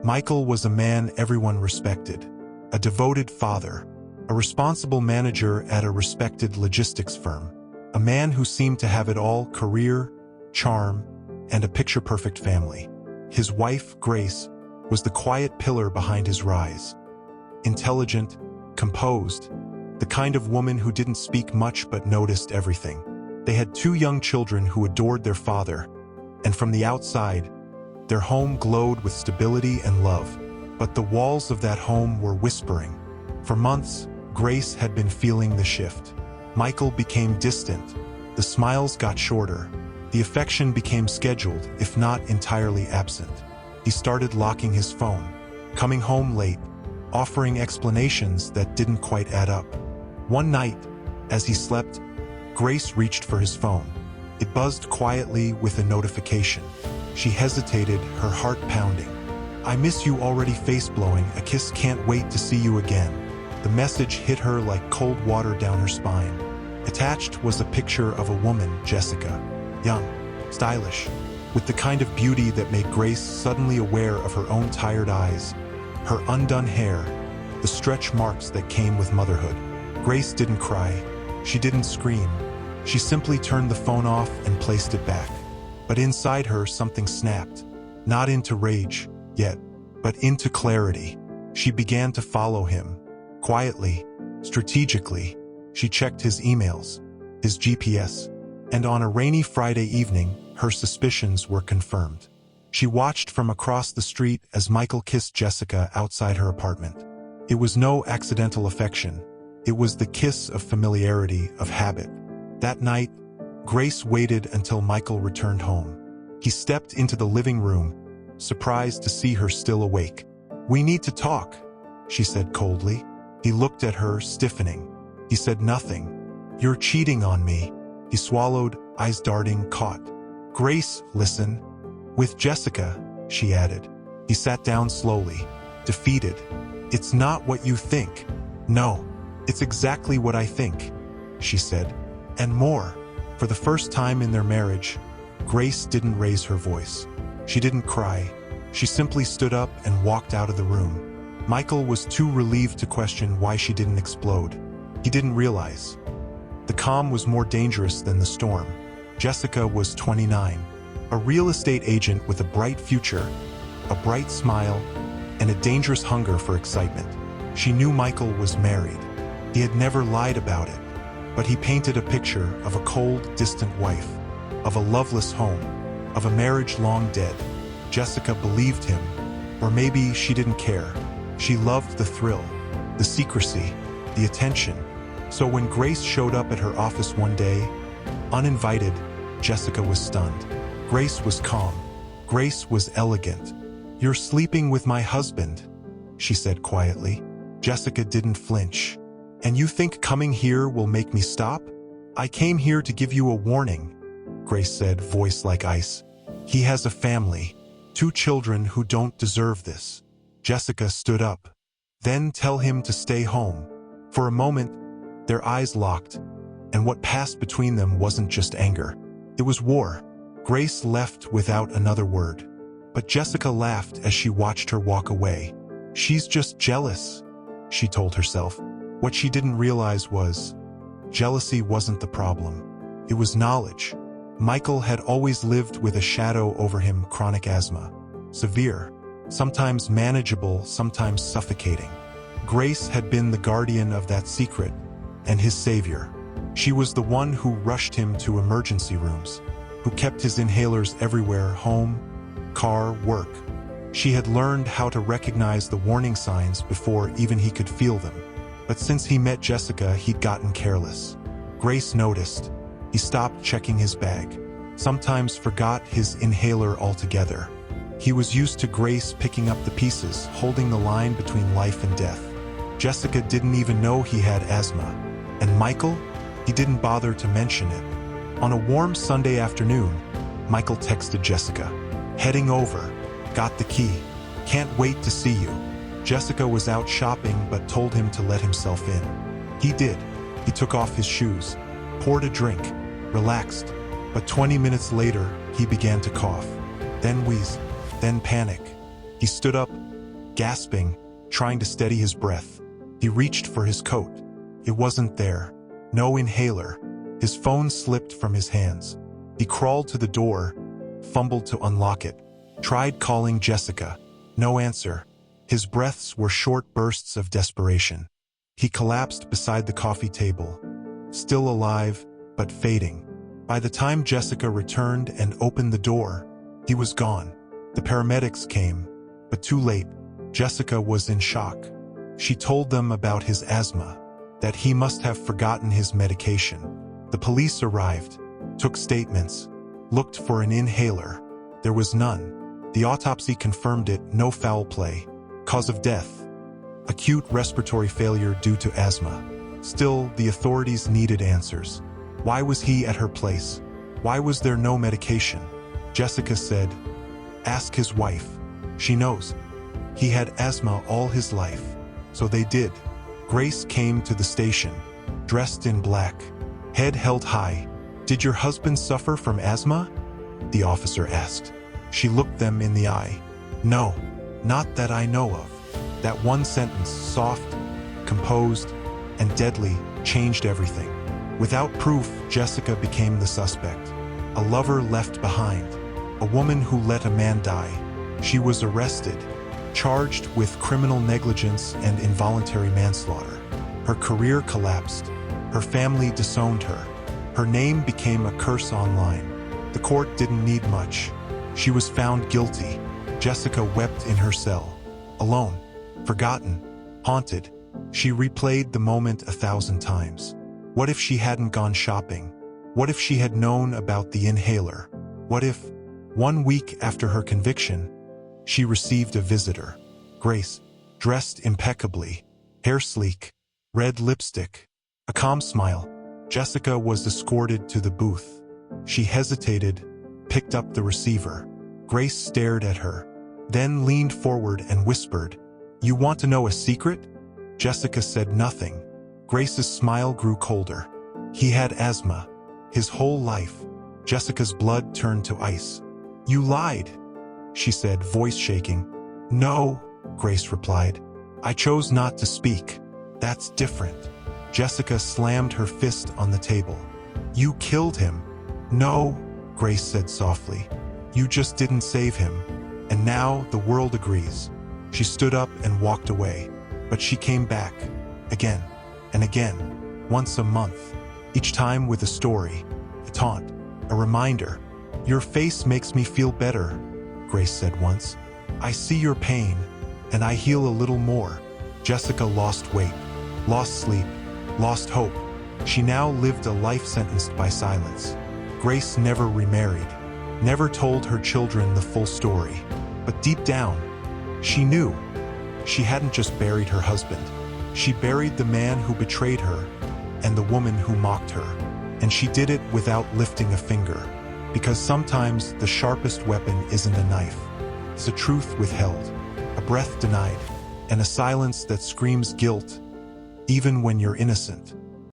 Michael was a man everyone respected, a devoted father, a responsible manager at a respected logistics firm, a man who seemed to have it all: career, charm, and a picture-perfect family. His wife, Grace, was the quiet pillar behind his rise. Intelligent, composed, the kind of woman who didn't speak much but noticed everything. They had 2 young children who adored their father, and from the outside, their home glowed with stability and love. But the walls of that home were whispering. For months, Grace had been feeling the shift. Michael became distant. The smiles got shorter. The affection became scheduled, if not entirely absent. He started locking his phone, coming home late, offering explanations that didn't quite add up. One night, as he slept, Grace reached for his phone. It buzzed quietly with a notification. She hesitated, her heart pounding. "I miss you already," face blowing, "a kiss, can't wait to see you again." The message hit her like cold water down her spine. Attached was a picture of a woman, Jessica, young, stylish, with the kind of beauty that made Grace suddenly aware of her own tired eyes, her undone hair, the stretch marks that came with motherhood. Grace didn't cry. She didn't scream. She simply turned the phone off and placed it back. But inside her, something snapped. Not into rage, yet, but into clarity. She began to follow him. Quietly, strategically, she checked his emails, his GPS, and on a rainy Friday evening, her suspicions were confirmed. She watched from across the street as Michael kissed Jessica outside her apartment. It was no accidental affection. It was the kiss of familiarity, of habit. That night, Grace waited until Michael returned home. He stepped into the living room, surprised to see her still awake. "We need to talk," she said coldly. He looked at her, stiffening. He said nothing. "You're cheating on me." He swallowed, eyes darting, caught. "Grace, listen." "With Jessica," she added. He sat down slowly, defeated. "It's not what you think." "No, it's exactly what I think," she said. "And more." For the first time in their marriage, Grace didn't raise her voice. She didn't cry. She simply stood up and walked out of the room. Michael was too relieved to question why she didn't explode. He didn't realize. The calm was more dangerous than the storm. Jessica was 29, a real estate agent with a bright future, a bright smile, and a dangerous hunger for excitement. She knew Michael was married. He had never lied about it, but he painted a picture of a cold, distant wife, of a loveless home, of a marriage long dead. Jessica believed him, or maybe she didn't care. She loved the thrill, the secrecy, the attention. So when Grace showed up at her office one day, uninvited, Jessica was stunned. Grace was calm. Grace was elegant. "You're sleeping with my husband," she said quietly. Jessica didn't flinch. "And you think coming here will make me stop?" "I came here to give you a warning," Grace said, voice like ice. "He has a family, 2 children who don't deserve this." Jessica stood up. "Then tell him to stay home." For a moment, their eyes locked, and what passed between them wasn't just anger. It was war. Grace left without another word. But Jessica laughed as she watched her walk away. "She's just jealous," she told herself. What she didn't realize was, jealousy wasn't the problem. It was knowledge. Michael had always lived with a shadow over him: chronic asthma. Severe, sometimes manageable, sometimes suffocating. Grace had been the guardian of that secret, and his savior. She was the one who rushed him to emergency rooms, who kept his inhalers everywhere: home, car, work. She had learned how to recognize the warning signs before even he could feel them. But since he met Jessica, he'd gotten careless. Grace noticed. He stopped checking his bag, sometimes forgot his inhaler altogether. He was used to Grace picking up the pieces, holding the line between life and death. Jessica didn't even know he had asthma. And Michael? He didn't bother to mention it. On a warm Sunday afternoon, Michael texted Jessica, "Heading over. Got the key. Can't wait to see you." Jessica was out shopping but told him to let himself in. He did. He took off his shoes, poured a drink, relaxed. But 20 minutes later, he began to cough. Then wheeze, then panic. He stood up, Gasping, trying to steady his breath, he reached for his coat. It wasn't there. No inhaler. His phone slipped from his hands. He crawled to the door, fumbled to unlock it, tried calling Jessica. No answer. His breaths were short bursts of desperation. He collapsed beside the coffee table, still alive, but fading. By the time Jessica returned and opened the door, he was gone. The paramedics came, but too late. Jessica was in shock. She told them about his asthma, that he must have forgotten his medication. The police arrived, took statements, looked for an inhaler. There was none. The autopsy confirmed it, no foul play. Cause of death: acute respiratory failure due to asthma. Still, the authorities needed answers. Why was he at her place? Why was there no medication? Jessica said, "Ask his wife. She knows." He had asthma all his life. So they did. Grace came to the station, dressed in black, head held high. "Did your husband suffer from asthma?" the officer asked. She looked them in the eye. "No, not that I know of." That one sentence, soft, composed, and deadly, changed everything. Without proof, Jessica became the suspect. A lover left behind. A woman who let a man die. She was arrested, charged with criminal negligence and involuntary manslaughter. Her career collapsed. Her family disowned her. Her name became a curse online. The court didn't need much. She was found guilty. Jessica wept in her cell. Alone, forgotten, haunted. She replayed the moment 1,000 times. What if she hadn't gone shopping? What if she had known about the inhaler? What if, 1 week after her conviction, she received a visitor? Grace, dressed impeccably, hair sleek, red lipstick, a calm smile. Jessica was escorted to the booth. She hesitated, picked up the receiver. Grace stared at her, then leaned forward and whispered, "You want to know a secret?" Jessica said nothing. Grace's smile grew colder. He had asthma. His whole life. Jessica's blood turned to ice. "You lied," she said, voice shaking. "No," Grace replied. "I chose not to speak. That's different." Jessica slammed her fist on the table. "You killed him." "No," Grace said softly. "You just didn't save him. And now the world agrees." She stood up and walked away. But she came back, again and again, once a month, each time with a story, a taunt, a reminder. "Your face makes me feel better," Grace said once. "I see your pain, and I heal a little more." Jessica lost weight, lost sleep, lost hope. She now lived a life sentenced by silence. Grace never remarried, never told her children the full story. But deep down, she knew. She hadn't just buried her husband. She buried the man who betrayed her and the woman who mocked her. And she did it without lifting a finger. Because sometimes the sharpest weapon isn't a knife. It's a truth withheld, a breath denied, and a silence that screams guilt, even when you're innocent.